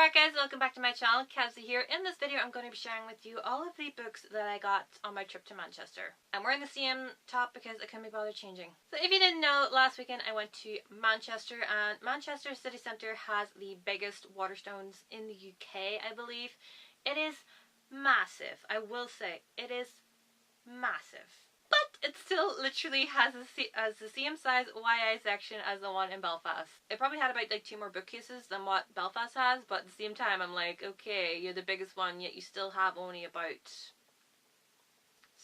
crack, guys? Welcome back to my channel. Kazzy here. In this video I'm going to be sharing with you all of the books that I got on my trip to Manchester. I'm wearing the same top because I couldn't be bothered changing. So if you didn't know, last weekend I went to Manchester, and Manchester city centre has the biggest Waterstones in the UK, I believe. It is massive. I will say, it is massive. But it still literally has the same size YI section as the one in Belfast. It probably had about like 2 more bookcases than what Belfast has, but at the same time I'm like, okay, you're the biggest one, yet you still have only about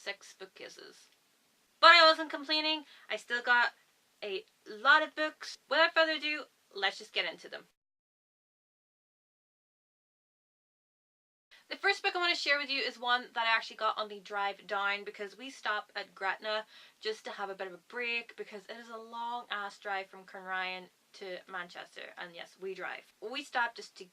6 bookcases. But I wasn't complaining. I still got a lot of books. Without further ado, let's just get into them. The first book I want to share with you is one that I actually got on the drive down, because we stopped at Gretna just to have a bit of a break, because it is a long ass drive from Conryan to Manchester, and yes, we drive. We stopped just to,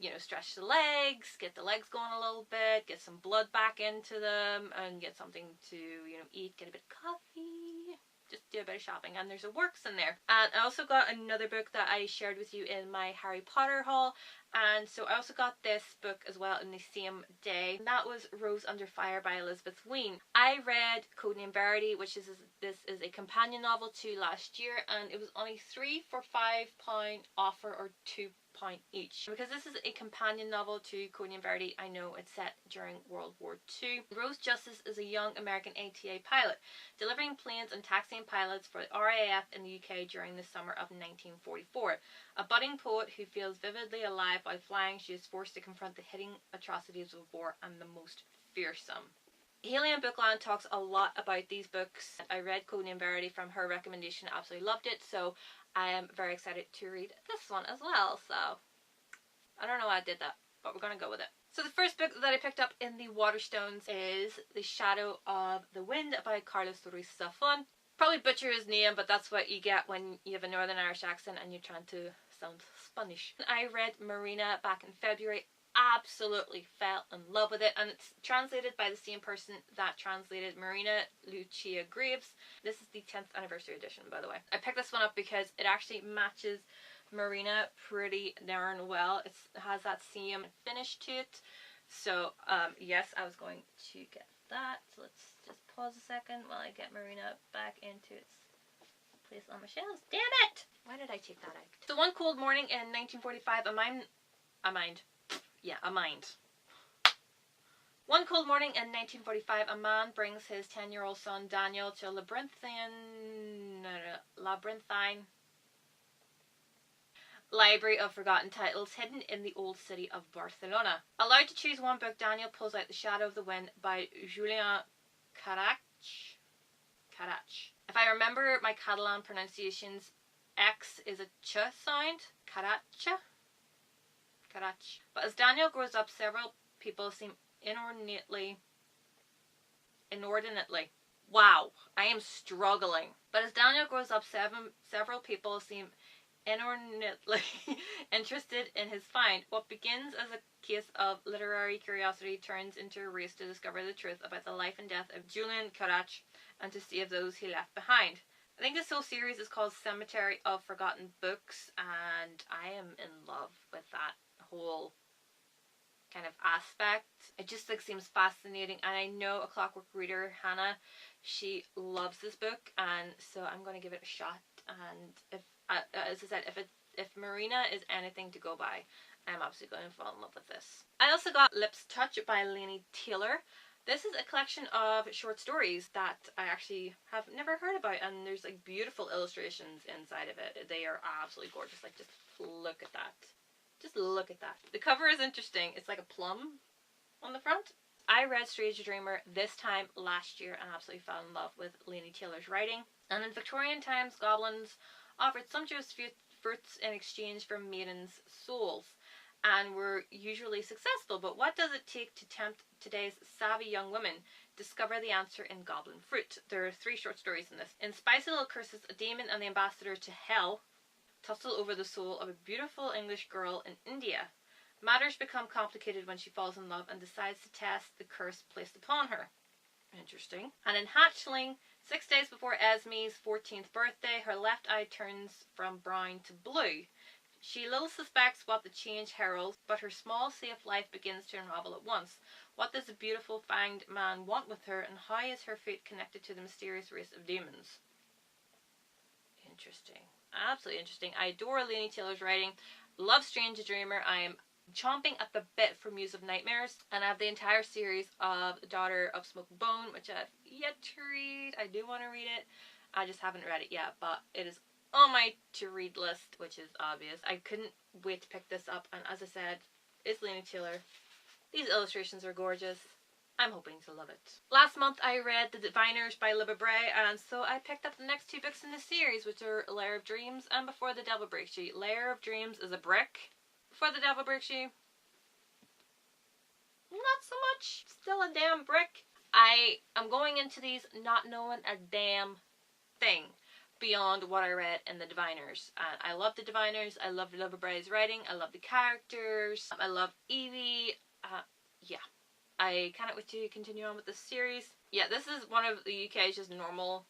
you know, stretch the legs, get the legs going a little bit, get some blood back into them, and get something to, you know, eat, get a bit of coffee. Just do a bit of shopping, and there's a works in there. And I also got another book that I shared with you in my Harry Potter haul, and so I also got this book as well in the same day, and that was Rose Under Fire by Elizabeth Wein. I read Codename Verity, which is a companion novel to last year, and it was only 3 for £5 offer, or £2 each. Because this is a companion novel to Codename Verity, I know it's set during World War II. Rose Justice is a young American ATA pilot, delivering planes and taxiing pilots for the RAF in the UK during the summer of 1944. A budding poet who feels vividly alive while flying, she is forced to confront the hitting atrocities of war and the most fearsome. Haley and Bookland talks a lot about these books. I read Codename Verity from her recommendation, absolutely loved it, so I am very excited to read this one as well. So I don't know why I did that, but we're going to go with it. So the first book that I picked up in the Waterstones is The Shadow of the Wind by Carlos Ruiz Zafón. Probably butcher his name, but that's what you get when you have a Northern Irish accent and you're trying to sound Spanish. I read Marina back in February. Absolutely fell in love with it, and it's translated by the same person that translated Marina, Lucia Graves. This is the 10th anniversary edition, by the way. I picked this one up because it actually matches Marina pretty darn well. It has that same finish to it, so yes, I was going to get that. So let's just pause a second while I get Marina back into its place on my shelves. Damn it! Why did I take that out? So one cold morning in 1945, One cold morning in 1945, a man brings his 10-year-old son Daniel to a labyrinthine library of forgotten titles hidden in the old city of Barcelona. Allowed to choose one book, Daniel pulls out The Shadow of the Wind by Julien Carach. If I remember my Catalan pronunciations, X is a ch sound. Carach. But as Daniel grows up, several people seem inordinately. Wow, I am struggling. But as Daniel grows up, several people seem inordinately interested in his find. What begins as a case of literary curiosity turns into a race to discover the truth about the life and death of Julien Carach and to save those he left behind. I think this whole series is called Cemetery of Forgotten Books, and I am in love with that whole kind of aspect. It just like seems fascinating, and I know a Clockwork Reader, Hannah, she loves this book, and so I'm going to give it a shot. And if, as I said, if Marina is anything to go by, I'm absolutely going to fall in love with this. I also got Lips Touch by Laini Taylor. This is a collection of short stories that I actually have never heard about, and there's like beautiful illustrations inside of it. They are absolutely gorgeous. Like, just look at that. Just look at that. The cover is interesting. It's like a plum on the front. I read Stranger Dreamer this time last year and absolutely fell in love with Laini Taylor's writing. And in Victorian times, goblins offered sumptuous fruits in exchange for maidens' souls, and were usually successful. But what does it take to tempt today's savvy young women? Discover the answer in Goblin Fruit. There are 3 short stories in this. In Spicy Little Curses, a demon and the ambassador to hell tussle over the soul of a beautiful English girl in India. Matters become complicated when she falls in love and decides to test the curse placed upon her. Interesting. And in Hatchling, 6 days before Esme's 14th birthday, her left eye turns from brown to blue. She little suspects what the change heralds, but her small, safe life begins to unravel at once. What does the beautiful fanged man want with her, and how is her fate connected to the mysterious race of demons? Interesting. Absolutely interesting. I adore Laini Taylor's writing. Love Strange Dreamer. I am chomping at the bit for Muse of Nightmares, and I have the entire series of Daughter of Smoke and Bone, which I've yet to read. I do want to read it. I just haven't read it yet, but it is on my to-read list, which is obvious. I couldn't wait to pick this up, and as I said, it's Laini Taylor. These illustrations are gorgeous. I'm hoping to love it. Last month I read The Diviners by Libba Bray, and so I picked up the next two books in the series, which are Lair of Dreams and Before the Devil Breaks You. Lair of Dreams is a brick. Before the Devil Breaks You, not so much. Still a damn brick. I am going into these not knowing a damn thing beyond what I read in The Diviners. And I love The Diviners. I love Libba Bray's writing. I love the characters. I love Evie. Yeah. I cannot wait to continue on with this series. Yeah, this is one of the UK's just normal,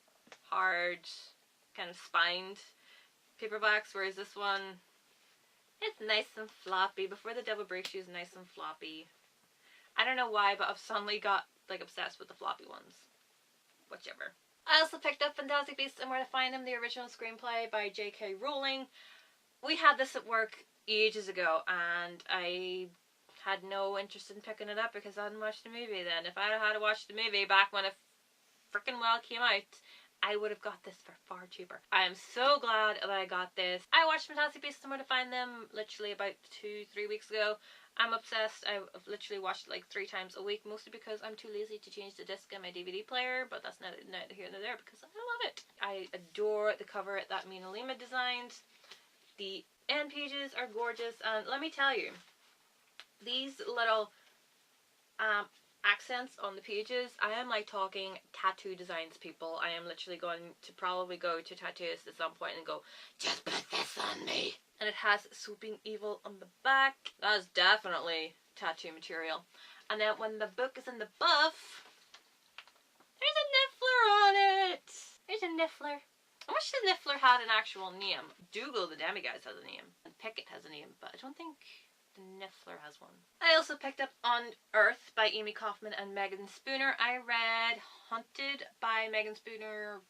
hard, kind of spined paperbacks, whereas this one, it's nice and floppy. Before the Devil Breaks You is nice and floppy. I don't know why, but I've suddenly got like obsessed with the floppy ones. Whichever. I also picked up Fantastic Beasts and Where to Find Them, the original screenplay by J.K. Rowling. We had this at work ages ago, and I had no interest in picking it up because I hadn't watched the movie then. If I had watched the movie back when it frickin' well came out, I would have got this for far cheaper. I am so glad that I got this. I watched Fantastic Beasts and Where to Find Them literally about 2-3 weeks ago. I'm obsessed. I've literally watched it like 3 times a week, mostly because I'm too lazy to change the disc in my DVD player, but that's neither here nor there because I love it. I adore the cover that Mina Lima designed. The end pages are gorgeous, and let me tell you, these little accents on the pages, I am like talking tattoo designs, people. I am literally going to probably go to tattooist at some point and go, just put this on me. And it has Swooping Evil on the back. That is definitely tattoo material. And then when the book is in the buff, there's a niffler on it. There's a niffler. I wish the niffler had an actual name. Dougal the Demiguise has a name, and Pickett has a name, but I don't think the niffler has one. I also picked up On Earth by Amy Kaufman and Megan Spooner. I read Haunted by Megan Spooner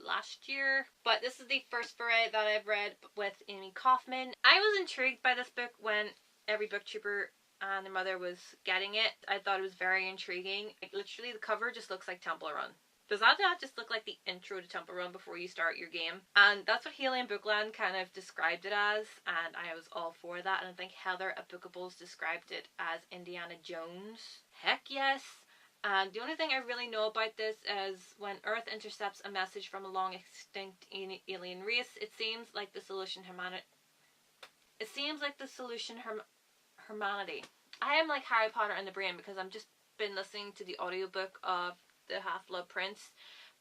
last year, but this is the first foray that I've read with Amy Kaufman. I was intrigued by this book when every booktuber and their mother was getting it. I thought it was very intriguing. Like, literally the cover just looks like Temple Run. Does that not just look like the intro to Temple Run before you start your game? And that's what Haley and Bookland kind of described it as, and I was all for that. And I think Heather at Bookables described it as Indiana Jones. Heck yes. And the only thing I really know about this is when Earth intercepts a message from a long extinct alien race, it seems like the solution humanity. Humanity. I am like Harry Potter in the brain because I've just been listening to the audiobook of the Half-Blood Prince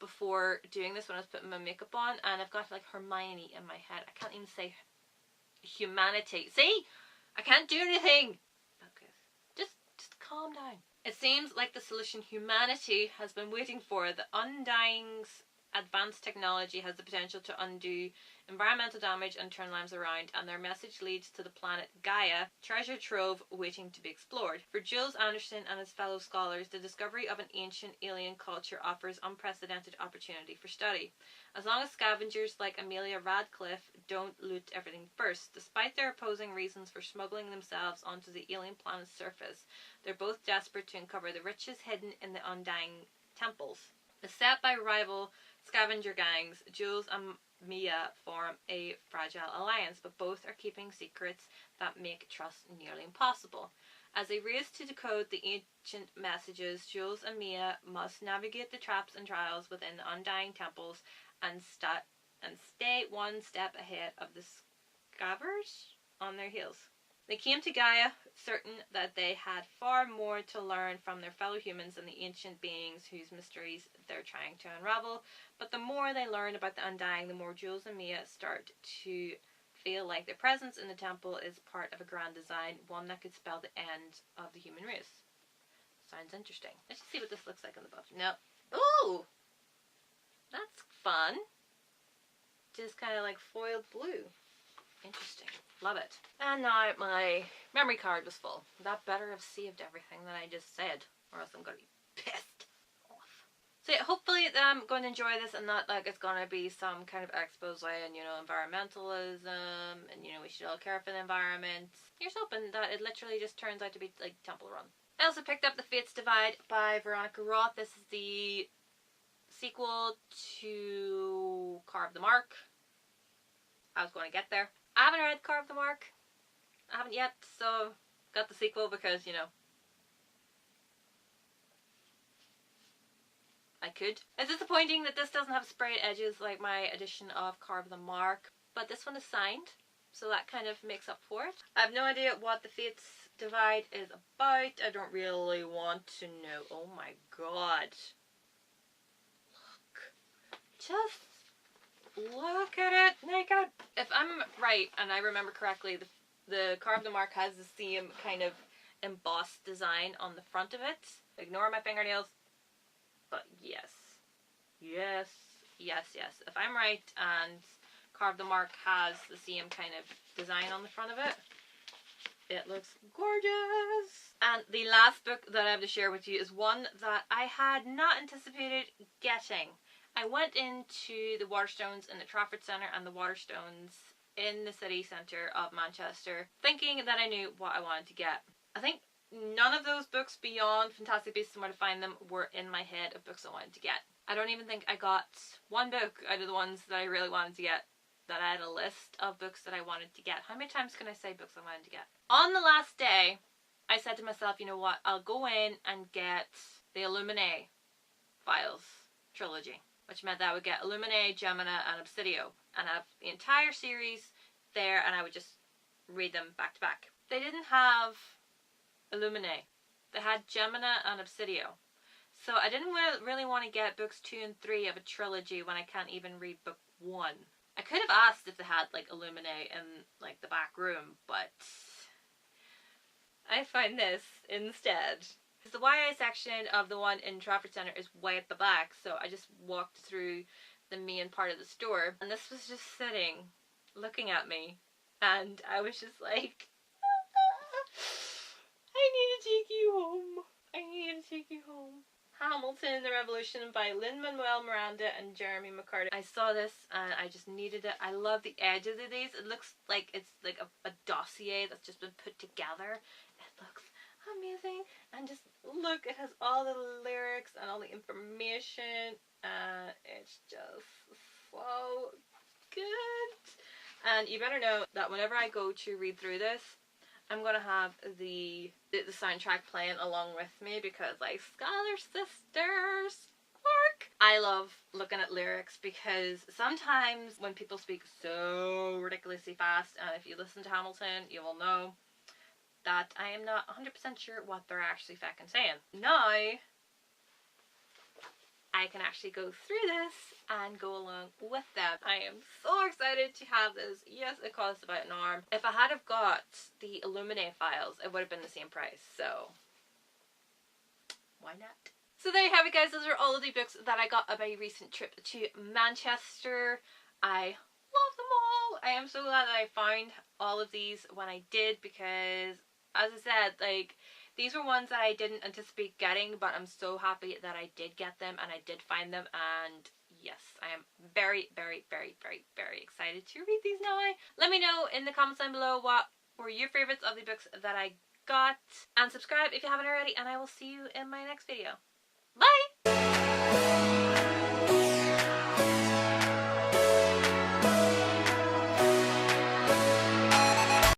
before doing this when I was putting my makeup on, and I've got like Hermione in my head. I can't even say humanity. See? I can't do anything. Okay. Just calm down. It seems like the solution humanity has been waiting for. The Undying's advanced technology has the potential to undo environmental damage and turn lives around, and their message leads to the planet Gaia, treasure trove waiting to be explored. For Jules Anderson and his fellow scholars, the discovery of an ancient alien culture offers unprecedented opportunity for study. As long as scavengers like Amelia Radcliffe don't loot everything first, despite their opposing reasons for smuggling themselves onto the alien planet's surface, they're both desperate to uncover the riches hidden in the Undying temples. Beset by rival scavenger gangs, Jules and Mia form a fragile alliance, but both are keeping secrets that make trust nearly impossible. As they race to decode the ancient messages, Jules and Mia must navigate the traps and trials within the Undying temples and stay one step ahead of the scavengers on their heels. They came to Gaia certain that they had far more to learn from their fellow humans and the ancient beings whose mysteries they're trying to unravel. But the more they learn about the Undying, the more Jules and Mia start to feel like their presence in the temple is part of a grand design, one that could spell the end of the human race. Sounds interesting. Let's see what this looks like on the buff. No. Ooh! That's fun. Just kind of like foiled blue. Interesting. Love it. And now my memory card was full. That better have saved everything that I just said, or else I'm going to be pissed off. So yeah, hopefully I'm going to enjoy this and not like it's going to be some kind of expose on, you know, environmentalism and, you know, we should all care for the environment. Here's hoping that it literally just turns out to be like Temple Run. I also picked up the Fitz Divide by Veronica Roth. This is the sequel to Carve the Mark. I was going to get there. I haven't read Carve the Mark. I haven't yet, so got the sequel because, you know, I could. It's disappointing that this doesn't have sprayed edges like my edition of Carve the Mark, but this one is signed, so that kind of makes up for it. I have no idea what the Fitz Divide is about. I don't really want to know. Oh my god. Look. Just look at it, naked. If I'm right, and I remember correctly, the Carve the Mark has the same kind of embossed design on the front of it. Ignore my fingernails. But yes. Yes. Yes, yes. If I'm right, and Carve the Mark has the same kind of design on the front of it, it looks gorgeous. And the last book that I have to share with you is one that I had not anticipated getting. I went into the Waterstones in the Trafford Centre and the Waterstones in the city centre of Manchester, thinking that I knew what I wanted to get. I think none of those books beyond Fantastic Beasts and Where to Find Them were in my head of books I wanted to get. I don't even think I got one book out of the ones that I really wanted to get, that I had a list of books that I wanted to get. How many times can I say books I wanted to get? On the last day, I said to myself, you know what, I'll go in and get the Illuminae Files trilogy, which meant that I would get Illuminae, Gemina, and Obsidio, and have the entire series there, and I would just read them back to back. They didn't have Illuminae. They had Gemina and Obsidio. So I didn't really want to get books 2 and 3 of a trilogy when I can't even read book 1. I could have asked if they had like Illuminae in like the back room, but I find this instead. Because the YA section of the one in Trafford Centre is way at the back, so I just walked through the main part of the store, and this was just sitting, looking at me, and I was just like, I need to take you home. I need to take you home. Hamilton, The Revolution by Lin-Manuel Miranda and Jeremy McCarty. I saw this and I just needed it. I love the edges of these. It looks like it's like a dossier that's just been put together. It looks amazing. And just look, it has all the lyrics and all the information. It's just so good. And you better know that whenever I go to read through this, I'm going to have the soundtrack playing along with me because, like, Scholar Sisters, work! I love looking at lyrics because sometimes when people speak so ridiculously fast, and if you listen to Hamilton, you will know that I am not 100% sure what they're actually fucking saying. Now, I can actually go through this and go along with them. I am so excited to have this. Yes, it costs about an arm. If I had have got the Illuminae Files, it would have been the same price, so why not? So there you have it, guys. Those are all of the books that I got on my recent trip to Manchester. I love them all. I am so glad that I found all of these when I did because, as I said, like, these were ones that I didn't anticipate getting, but I'm so happy that I did get them and I did find them, and yes, I am very, very, very, very, very excited to read these now. Let me know in the comments down below what were your favourites of the books that I got, and subscribe if you haven't already, and I will see you in my next video.